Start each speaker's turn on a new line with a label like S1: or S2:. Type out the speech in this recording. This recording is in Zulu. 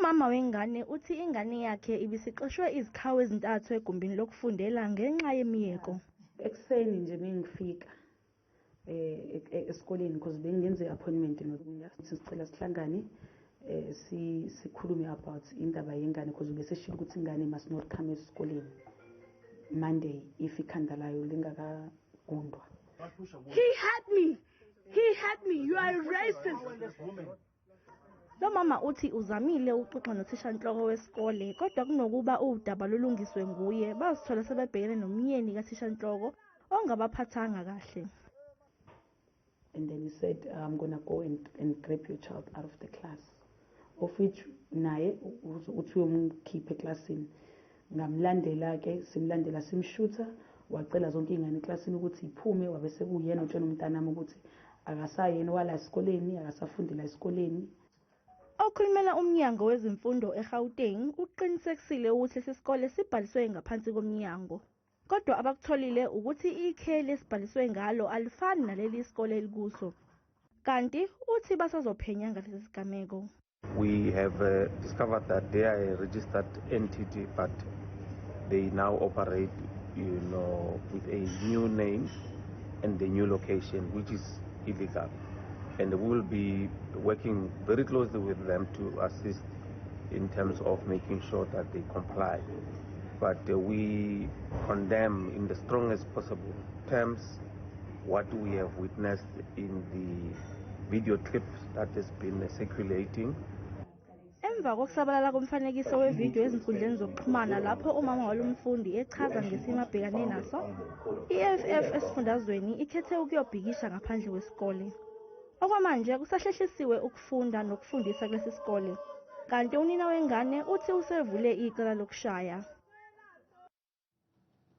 S1: Umama wengane uthi ingane yakhe ibisiqoshwe izikhawu ezintathu egumbini lokufundela ngenxa yemiyeko.
S2: Ekuseni nje bengifika esikoleni because bengenze appointment sicela sihlangane sikhulume about indaba yengane because beseshilo ukuthi ingane must not come esikoleni Monday if ikhanda layo lingakagundwa.
S3: He had me, you are racist.
S1: Lo mama uthi uzamile uxoxa nothishanhloko wesikole kodwa kunokuba udaba lolungiswe nguye bazithola sebebhekene nomyeni kathishanhloko ongabaphathanga kahle.
S2: And then he said, I'm going to go and grab your child out of the class. Of which naye uthi uyomkhipha eklasini. Ngamlandela ke simlandela simshutha wacela zonke ingane eklasini ukuthi iphume wabe sekuyena utshela umntanami ukuthi akasayena wala esikoleni akasafundela esikoleni.
S1: Okhulumela umnyango wezemfundo eGauteng uqinisekisile ukuthi lesikole sibhaliswe ngaphansi komnyango. Kodwa abakutholile ukuthi ikhe lesibhaliswe ngalo alifani naleli isikole elikuso. Kanti uthi basazophenya ngalesigameko.
S4: We have discovered that they are a registered entity, but they now operate, with a new name and the new location, which is illegal. And we will be working very closely with them to assist in terms of making sure that they comply. But we condemn in the strongest possible terms what we have witnessed in the video clips that has been circulating.
S1: Emva kokusabalala komfanekiso wevideo ezinkundleni zokuxhumana lapho umama walomfundi echaza ngesimo abhekane naso, e-EFF esifundazweni ikhethe ukuyobhikisha ngaphandle kwesikole. Okwamanje kusahlehlisiwe ukufunda nokufundisa kulesi sikole. Kanti unina wengane uthi usevule icala lokushaya.